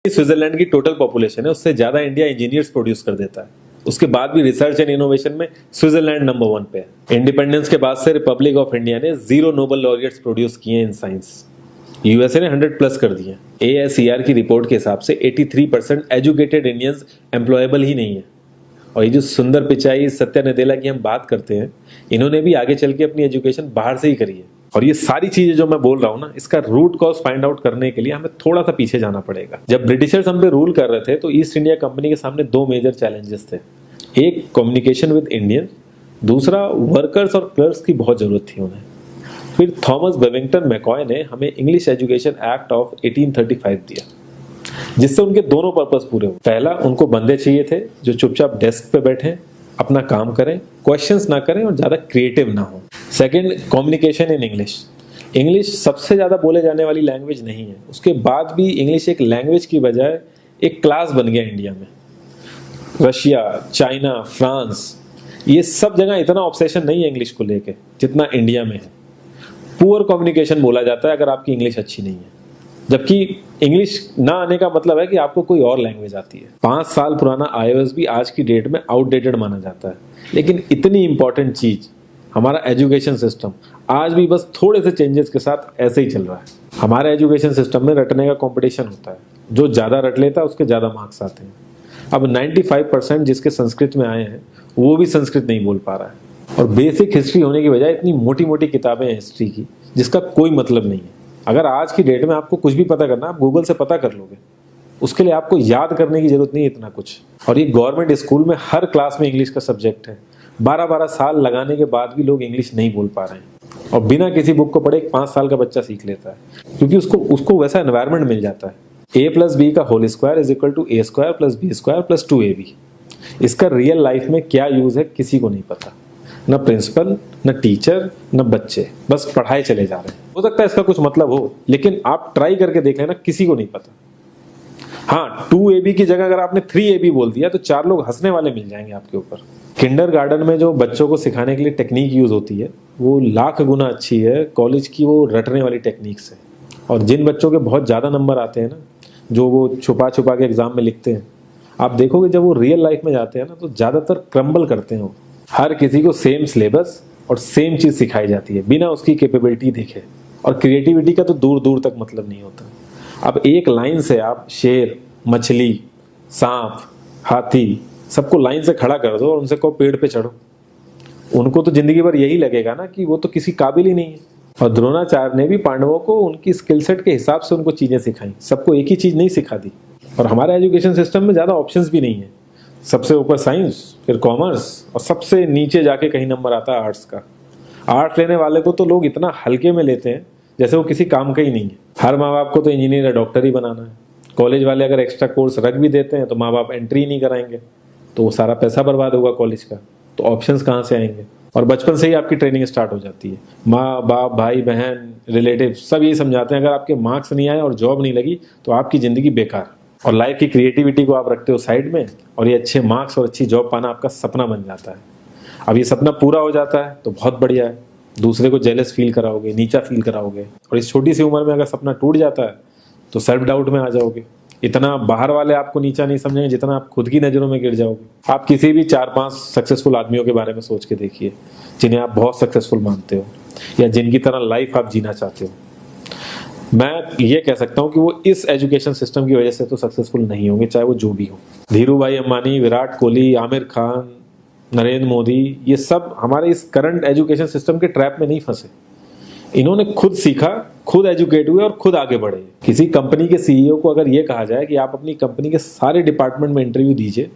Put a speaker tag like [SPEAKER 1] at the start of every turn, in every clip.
[SPEAKER 1] Switzerland की total population है उससे ज्यादा इंडिया इंजीनियर्स प्रोड्यूस कर देता है। उसके बाद भी रिसर्च एंड इनोवेशन में स्विट्जरलैंड नंबर 1 पे है। इंडिपेंडेंस के बाद से रिपब्लिक ऑफ इंडिया ने 0 नोबेल लॉरियट्स प्रोड्यूस किए इन साइंस। यूएसए ने 100 प्लस कर दिए। ASER की रिपोर्ट के हिसाब से 83% एजुकेटेड इंडियंस एम्प्लॉयबल ही नहीं है। और ये जो सुंदर पिचाई सत्या नदेला की हम बात करते हैं, इन्होंने भी आगे चल के अपनी एजुकेशन बाहर से ही करी है। और ये सारी चीजें जो मैं बोल रहा हूँ ना, इसका रूट कॉज फाइंड आउट करने के लिए हमें थोड़ा सा पीछे जाना पड़ेगा। जब ब्रिटिशर्स हम पे रूल कर रहे थे तो ईस्ट इंडिया कंपनी के सामने 2 मेजर चैलेंजेस थे। एक कम्युनिकेशन विद इंडियन, दूसरा वर्कर्स और क्लर्क्स की बहुत जरूरत थी उन्हें। फिर थॉमस बेविंगटन मैकॉय ने हमें इंग्लिश एजुकेशन एक्ट ऑफ 1835 दिया, जिससे उनके दोनों पर्पस पूरे हुए। पहला, उनको बंदे चाहिए थे जो चुपचाप डेस्क पे बैठे अपना काम करें, क्वेश्चंस ना करें और ज्यादा क्रिएटिव ना हो। Second, communication in English. English सबसे ज्यादा बोले जाने वाली लैंग्वेज नहीं है, उसके बाद भी इंग्लिश एक लैंग्वेज की बजाय एक क्लास बन गया इंडिया में। रशिया, चाइना, फ्रांस, ये सब जगह इतना ऑब्सेशन नहीं है इंग्लिश को लेके जितना इंडिया में है। पुअर कम्युनिकेशन बोला जाता है अगर आपकी इंग्लिश अच्छी नहीं है, जबकि इंग्लिश ना आने का मतलब है कि आपको कोई और लैंग्वेज आती है। 5 साल पुराना iOS भी आज की डेट में आउटडेटेड माना जाता है। लेकिन इतनी इंपॉर्टेंट चीज हमारा एजुकेशन सिस्टम आज भी बस थोड़े से चेंजेस के साथ ऐसे ही चल रहा है। हमारे एजुकेशन सिस्टम में रटने का कंपटीशन होता है, जो ज्यादा रट लेता है उसके ज्यादा मार्क्स आते हैं। अब 95% जिसके संस्कृत में आए हैं वो भी संस्कृत नहीं बोल पा रहा है। और बेसिक हिस्ट्री होने की बजाय इतनी मोटी मोटी किताबें हैं हिस्ट्री की जिसका कोई मतलब नहीं है। अगर आज की डेट में आपको कुछ भी पता करना, आप गूगल से पता कर लोगे। उसके लिए आपको याद करने की जरूरत नहीं है इतना कुछ। और ये गवर्नमेंट स्कूल में हर क्लास में इंग्लिश का सब्जेक्ट है। 12-12 साल लगाने के बाद भी लोग इंग्लिश नहीं बोल पा रहे हैं। और बिना किसी बुक को पढ़े एक 5 साल का बच्चा सीख लेता है, क्योंकि उसको वैसा एनवायरमेंट मिल जाता है। A+B का whole square is equal to A² + B² + 2AB। इसका रियल लाइफ में क्या यूज है किसी को नहीं पता, न प्रिंसिपल, न टीचर, न बच्चे, बस पढ़ाए चले जा रहे हैं। हो सकता है इसका कुछ मतलब हो, लेकिन आप ट्राई करके देख लेना, किसी को नहीं पता। हाँ, 2AB की जगह अगर आपने 3AB बोल दिया तो 4 लोग हंसने वाले मिल जाएंगे आपके ऊपर। किंडरगार्टन में जो बच्चों को सिखाने के लिए टेक्निक यूज होती है वो लाख गुना अच्छी है कॉलेज की वो रटने वाली टेक्निक से। और जिन बच्चों के बहुत ज्यादा नंबर आते हैं ना, जो वो छुपा छुपा के एग्जाम में लिखते हैं, आप देखोगे जब वो रियल लाइफ में जाते हैं ना तो ज्यादातर क्रम्बल करते हैं वो। हर किसी को सेम सिलेबस और सेम चीज सिखाई जाती है बिना उसकी कैपेबिलिटी देखे। और क्रिएटिविटी का तो दूर दूर तक मतलब नहीं होता। अब एक लाइन से आप शेर, मछली, सांप, हाथी सबको लाइन से खड़ा कर दो और उनसे कहो पेड़ पे चढ़ो, उनको तो जिंदगी भर यही लगेगा ना कि वो तो किसी काबिल ही नहीं है। और द्रोणाचार्य ने भी पांडवों को उनकी स्किल सेट के हिसाब से उनको चीजें सिखाई, सबको एक ही चीज नहीं सिखा दी। और हमारे एजुकेशन सिस्टम में ज्यादा ऑप्शंस भी नहीं है। सबसे ऊपर साइंस, फिर कॉमर्स, और सबसे नीचे जाके कहीं नंबर आता है आर्ट्स का। आर्ट्स लेने वाले को तो लोग इतना हल्के में लेते हैं जैसे वो किसी काम का ही नहीं है। हर माँ बाप को तो इंजीनियर या डॉक्टर ही बनाना है। कॉलेज वाले अगर एक्स्ट्रा कोर्स रख भी देते हैं तो माँ बाप एंट्री नहीं कराएंगे, तो वो सारा पैसा बर्बाद होगा कॉलेज का। तो ऑप्शंस कहाँ से आएंगे? और बचपन से ही आपकी ट्रेनिंग स्टार्ट हो जाती है। माँ बाप, भाई बहन, रिलेटिव सब ये समझाते हैं अगर आपके मार्क्स नहीं आए और जॉब नहीं लगी तो आपकी जिंदगी बेकार। और लाइफ की क्रिएटिविटी को आप रखते हो साइड में, और ये अच्छे मार्क्स और अच्छी जॉब पाना आपका सपना बन जाता है। अब ये सपना पूरा हो जाता है तो बहुत बढ़िया है, दूसरे को जेलस फील कराओगे, नीचा फील कराओगे। और इस छोटी सी उम्र में अगर सपना टूट जाता है तो सेल्फ डाउट में आ जाओगे। इतना बाहर वाले आपको नीचा नहीं समझेंगे जितना आप खुद की नजरों में गिर जाओगे। आप किसी भी 4-5 सक्सेसफुल आदमियों के बारे में सोच के देखिए जिन्हें आप बहुत सक्सेसफुल मानते हो या जिनकी तरह लाइफ आप जीना चाहते हो। मैं ये कह सकता हूं कि वो इस एजुकेशन सिस्टम की वजह से तो सक्सेसफुल नहीं होंगे, चाहे वो जो भी हो। धीरू भाई अंबानी, विराट कोहली, आमिर खान, नरेंद्र मोदी, ये सब हमारे इस करंट एजुकेशन सिस्टम के ट्रैप में नहीं फंसे। इन्होंने खुद सीखा, खुद एजुकेट हुए और खुद आगे बढ़े। किसी कंपनी के सीईओ को अगर ये कहा जाए कि आप अपनी कंपनी के सारे डिपार्टमेंट में इंटरव्यू दीजिए,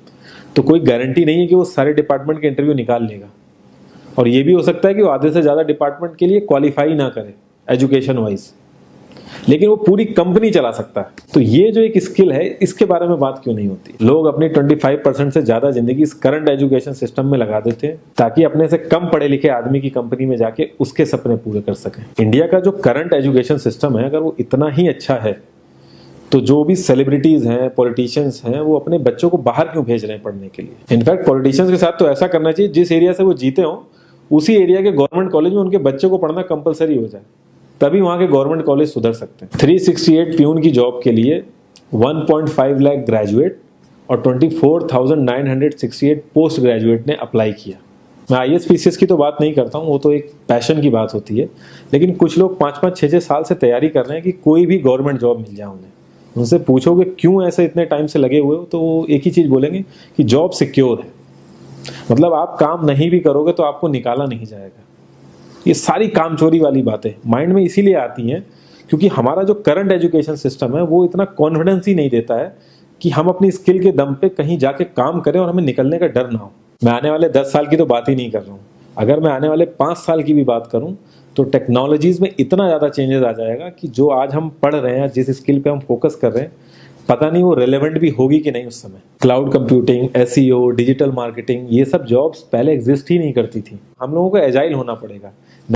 [SPEAKER 1] तो कोई गारंटी नहीं है कि वो सारे डिपार्टमेंट के इंटरव्यू निकाल लेगा। और ये भी हो सकता है कि वो आधे से ज्यादा डिपार्टमेंट के लिए क्वालिफाई ना करे एजुकेशन वाइज, लेकिन वो पूरी कंपनी चला सकता है। तो ये जो एक स्किल है, इसके बारे में बात क्यों नहीं होती? लोग अपनी 25% से ज्यादा जिंदगी इस करंट एजुकेशन सिस्टम में लगा देते हैं ताकि अपने से कम पढ़े लिखे आदमी की कंपनी में जाके उसके सपने पूरे कर सकें। इंडिया का जो करंट एजुकेशन सिस्टम है, अगर वो इतना ही अच्छा है तो जो भी सेलिब्रिटीज हैं, पॉलिटिशियंस हैं, वो अपने बच्चों को बाहर क्यों भेज रहे हैं पढ़ने के लिए? इनफैक्ट पॉलिटिशियंस के साथ तो ऐसा करना चाहिए, जिस एरिया से वो जीते हो उसी एरिया के गवर्नमेंट कॉलेज में उनके बच्चों को पढ़ना कंपलसरी हो जाए, तभी वहां के गवर्नमेंट कॉलेज सुधर सकते हैं। 368 प्यून की जॉब के लिए 1.5 लाख ग्रेजुएट और 24,968 पोस्ट ग्रेजुएट ने अप्लाई किया। मैं IAS PCS की तो बात नहीं करता हूँ, वो तो एक पैशन की बात होती है, लेकिन कुछ लोग 5-5, 6-6 साल से तैयारी कर रहे हैं कि कोई भी गवर्नमेंट जॉब मिल जाए उन्हें। उनसे पूछोगे क्यों ऐसे इतने टाइम से लगे हुए हो, तो वो एक ही चीज़ बोलेंगे कि जॉब सिक्योर है। मतलब आप काम नहीं भी करोगे तो आपको निकाला नहीं जाएगा। ये सारी कामचोरी वाली बातें माइंड में इसीलिए आती हैं क्योंकि हमारा जो करंट एजुकेशन सिस्टम है वो इतना कॉन्फिडेंस ही नहीं देता है कि हम अपनी स्किल के दम पे कहीं जाके काम करें और हमें निकलने का डर ना हो। मैं आने वाले 10 साल की तो बात ही नहीं कर रहा हूँ, अगर मैं आने वाले 5 साल की भी बात करूँ तो टेक्नोलॉजीज में इतना ज़्यादा चेंजेस आ जाएगा कि जो आज हम पढ़ रहे हैं, जिस स्किल पे हम फोकस कर रहे हैं, पता नहीं वो रेलेवेंट भी होगी कि नहीं उस समय। Cloud computing, SEO, digital marketing, ये सब जॉब्स पहले एग्जिस्ट ही नहीं करती थी। हम लोगों को एजाइल होना पड़ेगा।